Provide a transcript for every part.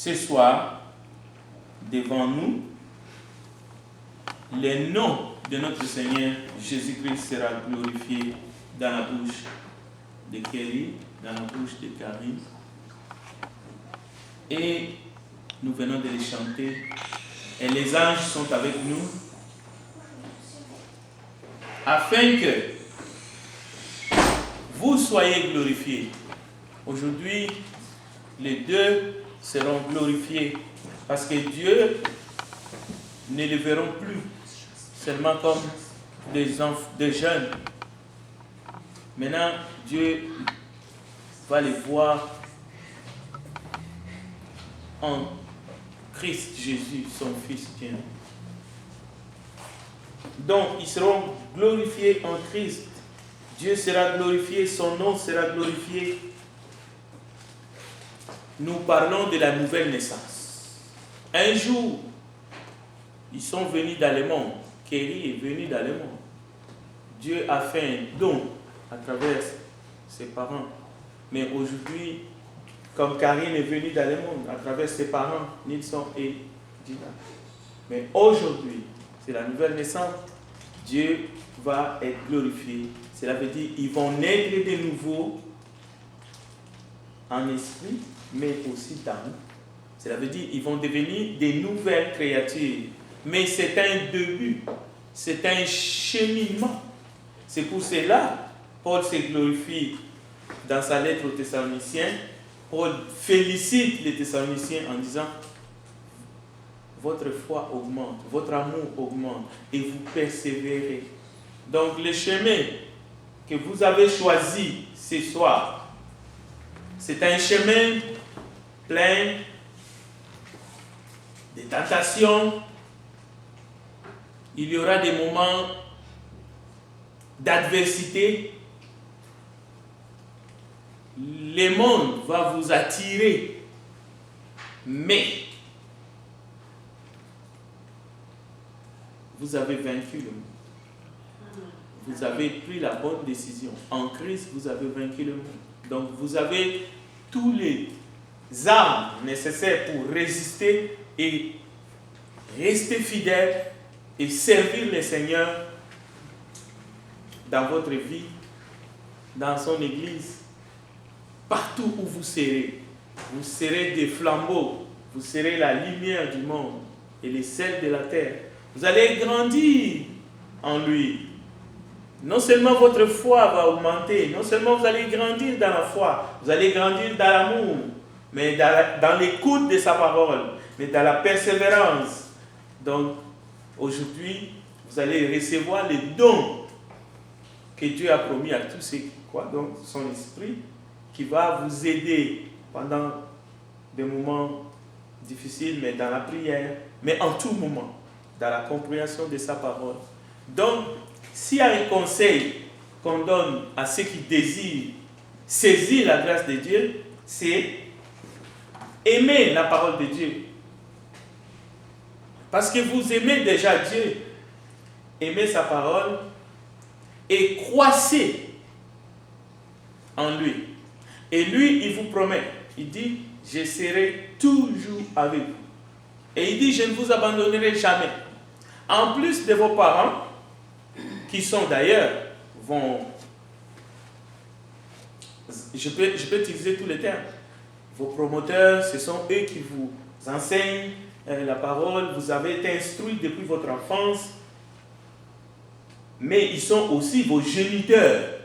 ce soir, devant nous, le nom de notre Seigneur Jésus-Christ sera glorifié dans la bouche de Kelly, dans la bouche de Karine. Et nous venons de les chanter. Et les anges sont avec nous afin que vous soyez glorifiés. Aujourd'hui, les deux seront glorifiés parce que Dieu ne les verront plus seulement comme des jeunes. Maintenant, Dieu va les voir en Christ Jésus, son Fils bien. Donc, ils seront glorifiés en Christ. Dieu sera glorifié, son nom sera glorifié. Nous parlons de la nouvelle naissance. Un jour, ils sont venus dans le monde. Kerry est venu dans le monde. Dieu a fait un don à travers ses parents. Mais aujourd'hui, comme Karine est venue dans le monde à travers ses parents, Nilson et Gina. Mais aujourd'hui, c'est la nouvelle naissance. Dieu va être glorifié. Cela veut dire qu'ils vont naître de nouveau en esprit, mais aussi d'âme. Cela veut dire qu'ils vont devenir des nouvelles créatures. Mais c'est un début, c'est un cheminement. C'est pour cela Paul se glorifie dans sa lettre aux Thessaloniciens. Paul félicite les Thessaloniciens en disant: votre foi augmente, votre amour augmente et vous persévérez. Donc le chemin que vous avez choisi ce soir, c'est un chemin plein de tentations. Il y aura des moments d'adversité. Le monde va vous attirer, mais vous avez vaincu le monde. Vous avez pris la bonne décision. En Christ, vous avez vaincu le monde. Donc, vous avez tous les armes nécessaires pour résister et rester fidèle et servir le Seigneur dans votre vie, dans son Église, partout où vous serez. Vous serez des flambeaux, vous serez la lumière du monde et les sels de la terre. Vous allez grandir en lui. Non seulement votre foi va augmenter, non seulement vous allez grandir dans la foi, vous allez grandir dans l'amour, mais dans l'écoute de sa parole, mais dans la persévérance. Donc, aujourd'hui, vous allez recevoir les dons que Dieu a promis à tous ceux qui croient, donc son esprit, qui va vous aider pendant des moments difficiles, mais dans la prière, mais en tout moment, dans la compréhension de sa parole. Donc, s'il y a un conseil qu'on donne à ceux qui désirent saisir la grâce de Dieu, c'est aimer la parole de Dieu. Parce que vous aimez déjà Dieu, aimez sa parole et croissez en lui. Et lui, il vous promet, il dit: je serai toujours avec vous. Et il dit: je ne vous abandonnerai jamais. En plus de vos parents, qui sont d'ailleurs, je peux utiliser tous les termes. Vos promoteurs, ce sont eux qui vous enseignent la parole. Vous avez été instruits depuis votre enfance. Mais ils sont aussi vos géniteurs.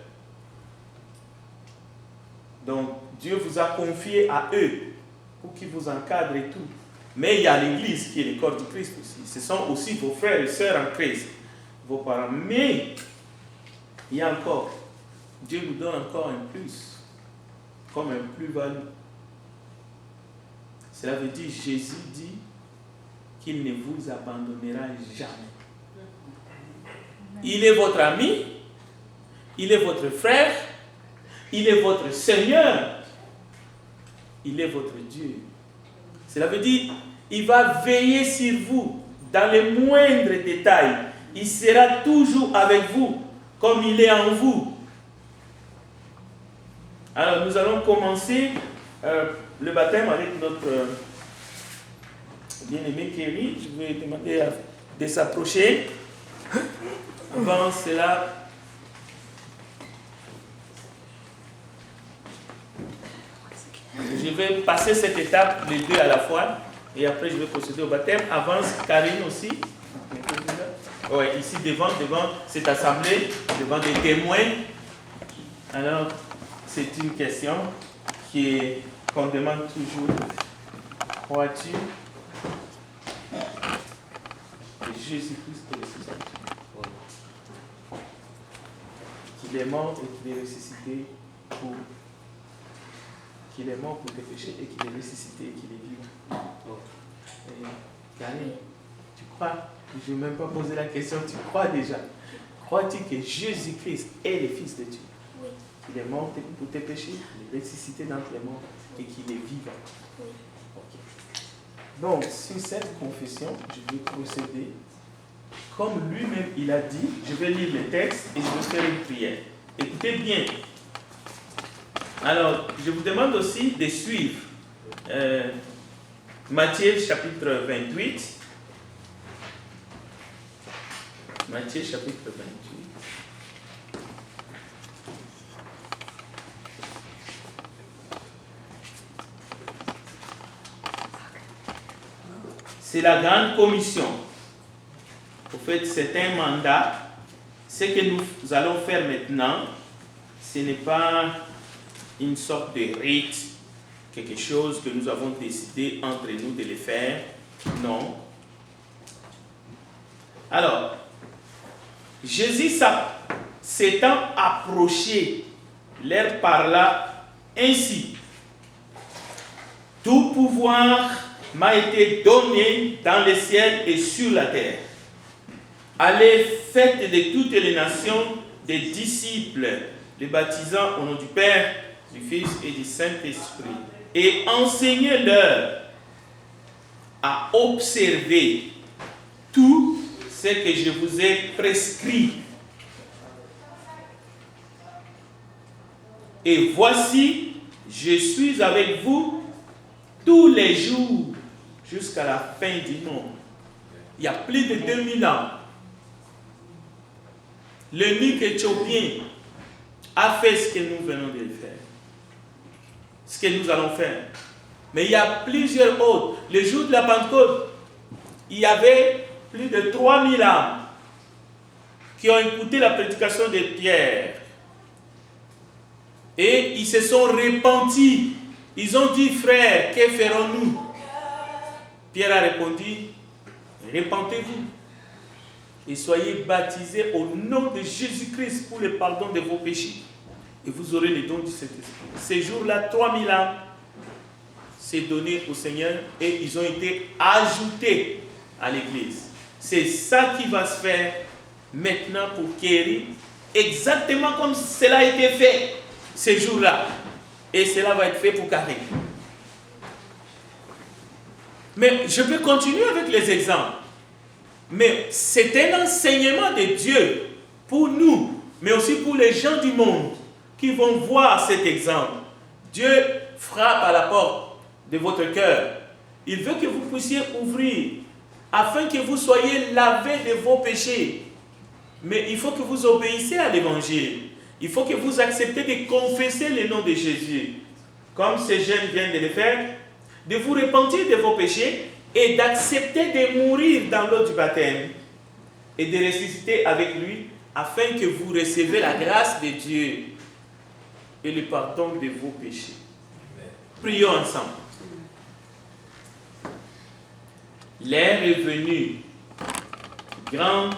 Donc, Dieu vous a confié à eux pour qu'ils vous encadrent et tout. Mais il y a l'Église qui est le corps du Christ aussi. Ce sont aussi vos frères et sœurs en Christ, vos parents. Mais il y a encore, Dieu nous donne encore un plus, comme un plus-value. Cela veut dire, Jésus dit qu'il ne vous abandonnera jamais. Il est votre ami, il est votre frère, il est votre Seigneur, il est votre Dieu. Cela veut dire, il va veiller sur vous dans les moindres détails. Il sera toujours avec vous, comme il est en vous. Alors, nous allons commencer le baptême avec notre bien-aimé Kerry, je vais demander de s'approcher. Avant cela, je vais passer cette étape, les deux à la fois, et après je vais procéder au baptême. Avance Karine aussi. Ouais, ici devant cette assemblée, devant des témoins. Alors, c'est une question qu'on demande toujours. Crois-tu que Jésus-Christ est ressuscité? Qu'il est mort et qu'il est ressuscité pour... Qu'il est mort pour tes péchés et qu'il est ressuscité et qu'il est vivant. Karine, tu crois? Je ne vais même pas poser la question, tu crois déjà? Crois-tu que Jésus-Christ est le Fils de Dieu? Oui. Qu'il est mort pour tes péchés, qu'il est ressuscité d'entre les morts et qu'il est vivant? Oui. Ok. Donc, sur cette confession, je vais procéder comme lui-même il a dit. Je vais lire le texte et je vais faire une prière. Écoutez bien. Alors, je vous demande aussi de suivre Matthieu chapitre 28. Matthieu chapitre 28. C'est la grande commission. En fait, c'est un mandat. Ce que nous allons faire maintenant, ce n'est pas une sorte de rite, quelque chose que nous avons décidé entre nous de le faire. Non. Alors, Jésus s'étant approché, leur parla ainsi. Tout pouvoir m'a été donné dans le ciel et sur la terre. Allez, faites de toutes les nations des disciples, les baptisant au nom du Père, du Fils et du Saint-Esprit, et enseignez-leur à observer tout ce que je vous ai prescrit. Et voici, je suis avec vous tous les jours jusqu'à la fin du monde. Il y a plus de 2000 ans, l'eunuque éthiopien a fait ce que nous venons de faire. Ce que nous allons faire. Mais il y a plusieurs autres. Le jour de la Pentecôte, il y avait plus de 3000 âmes qui ont écouté la prédication de Pierre. Et ils se sont repentis. Ils ont dit, frères, que ferons-nous? Pierre a répondu, repentez-vous et soyez baptisés au nom de Jésus-Christ pour le pardon de vos péchés. Et vous aurez les dons du Saint-Esprit. Ces jours-là, 3000 âmes s'est donné au Seigneur et ils ont été ajoutés à l'Église. C'est ça qui va se faire maintenant pour Kerry, exactement comme cela a été fait ces jours-là. Et cela va être fait pour Karine. Mais je peux continuer avec les exemples. Mais c'est un enseignement de Dieu pour nous, mais aussi pour les gens du monde qui vont voir cet exemple. Dieu frappe à la porte de votre cœur. Il veut que vous puissiez ouvrir afin que vous soyez lavés de vos péchés. Mais il faut que vous obéissiez à l'évangile. Il faut que vous acceptez de confesser le nom de Jésus, comme ces jeunes viennent de le faire, de vous repentir de vos péchés et d'accepter de mourir dans l'eau du baptême et de ressusciter avec lui afin que vous receviez la grâce de Dieu et le pardon de vos péchés. Prions ensemble. L'heure est venue, grand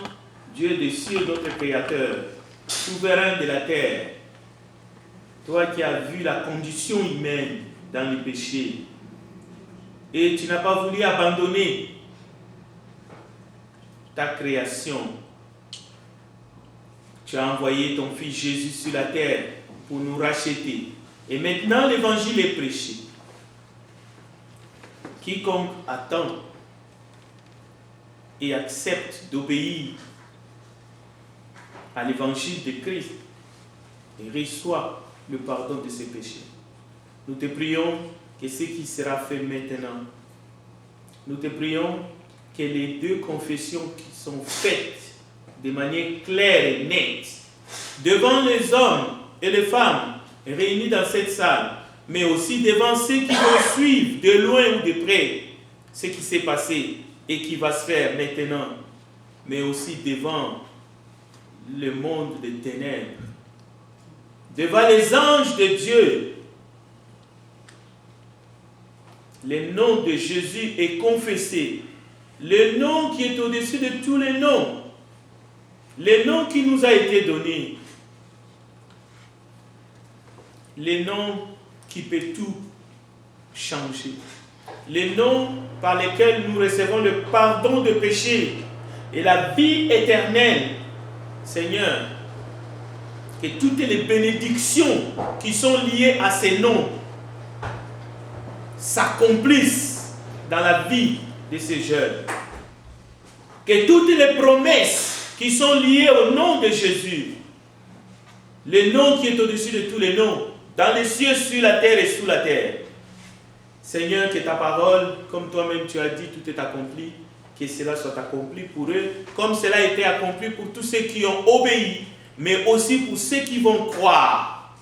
Dieu des cieux, notre Créateur, souverain de la terre, toi qui as vu la condition humaine dans le péché, et tu n'as pas voulu abandonner ta création. Tu as envoyé ton Fils Jésus sur la terre pour nous racheter. Et maintenant l'évangile est prêché. Quiconque attend et accepte d'obéir à l'évangile de Christ et reçoit le pardon de ses péchés. Nous te prions que ce qui sera fait maintenant nous te prions que les deux confessions qui sont faites de manière claire et nette devant les hommes et les femmes réunis dans cette salle, mais aussi devant ceux qui vont suivre de loin ou de près ce qui s'est passé et qui va se faire maintenant, mais aussi devant le monde des ténèbres, devant les anges de Dieu. Le nom de Jésus est confessé, le nom qui est au-dessus de tous les noms, le nom qui nous a été donné, le nom qui peut tout changer, le nom par lequel nous recevons le pardon de péché et la vie éternelle. Seigneur, que toutes les bénédictions qui sont liées à ces noms s'accomplissent dans la vie de ces jeunes. Que toutes les promesses qui sont liées au nom de Jésus, le nom qui est au-dessus de tous les noms, dans les cieux, sur la terre et sous la terre. Seigneur, que ta parole, comme toi-même tu as dit, tout est accompli, que cela soit accompli pour eux, comme cela a été accompli pour tous ceux qui ont obéi, mais aussi pour ceux qui vont croire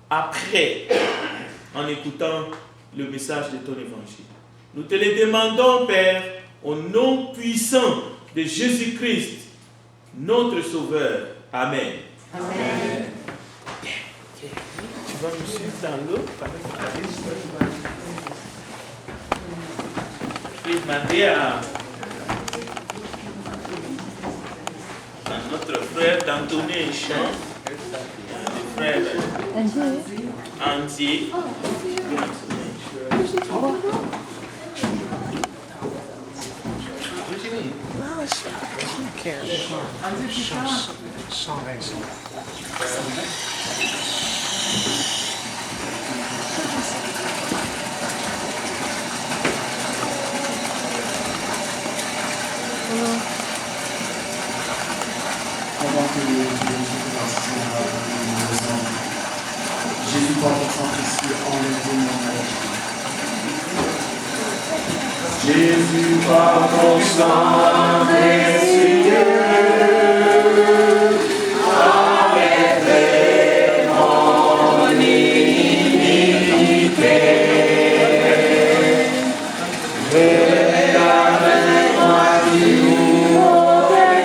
après, en écoutant le message de ton évangile. Nous te le demandons, Père, au nom puissant de Jésus-Christ, notre Sauveur. Amen. Amen. Tu vas me suivre dans l'eau. Je vais demander à notre frère d'entonner un chant. Le frère Andy. Avant que Jésus par le Saint-Esprit enlève mon âge. Jésus par ton Saint-Esprit enlève mon iniquité. Regarde-moi du mauvais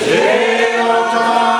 J'ai entendu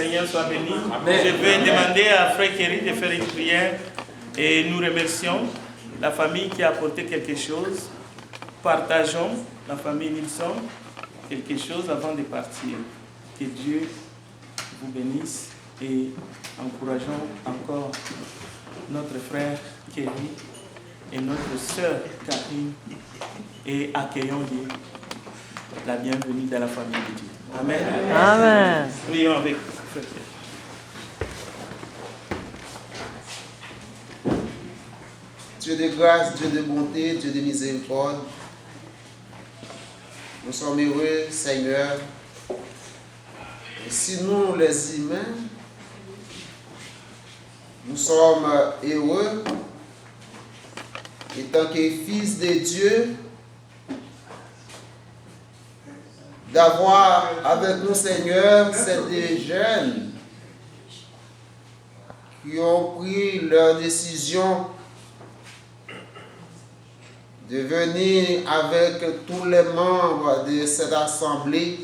Seigneur soit béni. Amen. Je vais demander à Frère Kerry de faire une prière et nous remercions la famille qui a apporté quelque chose. Partageons, la famille Nilsson, quelque chose avant de partir. Que Dieu vous bénisse et encourageons encore notre frère Kerry et notre sœur Karine et accueillons-les la bienvenue dans la famille de Dieu. Amen. Amen. Prions avec frère Kerry. Dieu de grâce, Dieu de bonté, Dieu de miséricorde, nous sommes heureux, Seigneur. Et si nous, les humains, nous sommes heureux, étant que fils de Dieu, d'avoir avec nous, Seigneur, ces jeunes qui ont pris leur décision de venir avec tous les membres de cette assemblée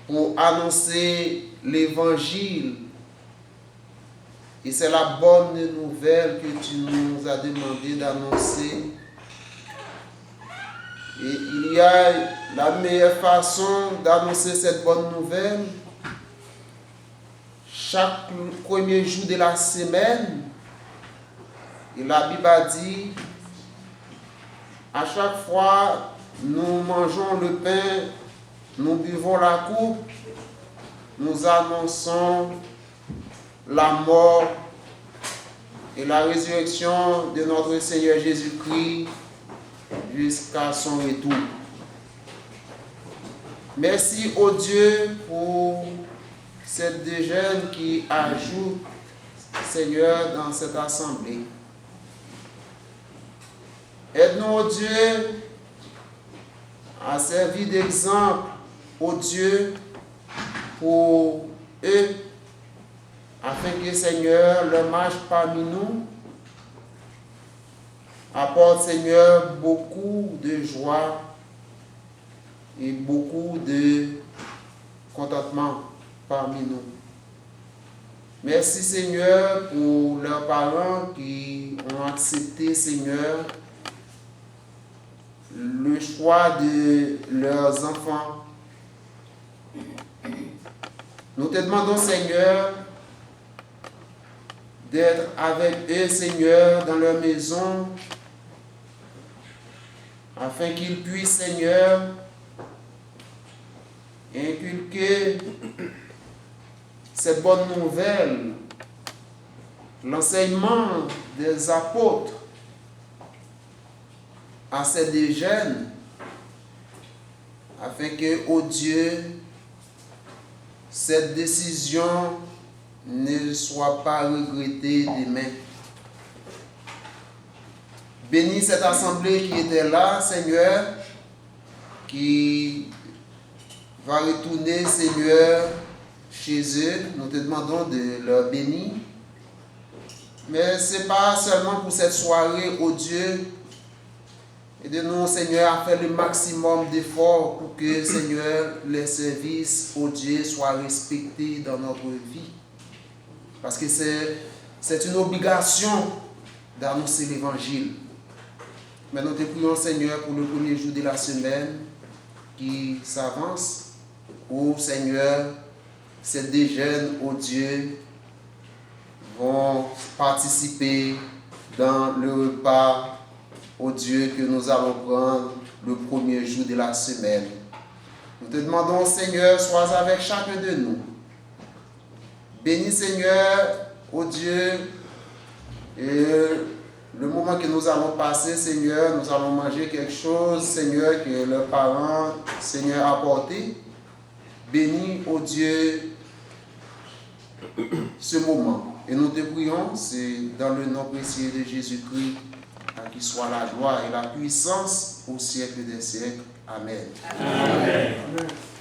pour annoncer l'évangile. Et c'est la bonne nouvelle que tu nous as demandé d'annoncer. Et il y a la meilleure façon d'annoncer cette bonne nouvelle. Chaque premier jour de la semaine, et la Bible a dit, à chaque fois nous mangeons le pain, nous buvons la coupe, nous annonçons la mort et la résurrection de notre Seigneur Jésus-Christ jusqu'à son retour. Merci au Dieu pour ces deux jeunes qui ajoutent, Seigneur, dans cette assemblée. Aide-nous, ô Dieu, à servir d'exemple, ô Dieu, pour eux, afin que, Seigneur, leur marche parmi nous apporte, Seigneur, beaucoup de joie et beaucoup de contentement parmi nous. Merci, Seigneur, pour leurs parents qui ont accepté, Seigneur, le choix de leurs enfants. Nous te demandons, Seigneur, d'être avec eux, Seigneur, dans leur maison, afin qu'ils puissent, Seigneur, inculquer cette bonne nouvelle, l'enseignement des apôtres à ces deux jeunes, afin que, ô Dieu, cette décision ne soit pas regrettée demain. Bénis cette assemblée qui était là, Seigneur, qui va retourner, Seigneur, chez eux. Nous te demandons de leur bénir. Mais ce n'est pas seulement pour cette soirée, ô Dieu. Aide-nous, Seigneur, à faire le maximum d'efforts pour que, Seigneur, les services, ô Dieu, soient respectés dans notre vie. Parce que c'est une obligation d'annoncer l'Évangile. Mais nous te prions, Seigneur, pour le premier jour de la semaine qui s'avance, où, Seigneur, ces deux jeunes, ô Dieu, vont participer dans le repas, ô Dieu, que nous allons prendre le premier jour de la semaine. Nous te demandons, Seigneur, sois avec chacun de nous. Bénis, Seigneur, ô Dieu, et le moment que nous allons passer, Seigneur, nous allons manger quelque chose, Seigneur, que leurs parents, Seigneur, a apporté. Bénis, ô Dieu, ce moment. Et nous te prions, c'est dans le nom précieux de Jésus-Christ, à qui soit la gloire et la puissance au siècle des siècles. Amen. Amen.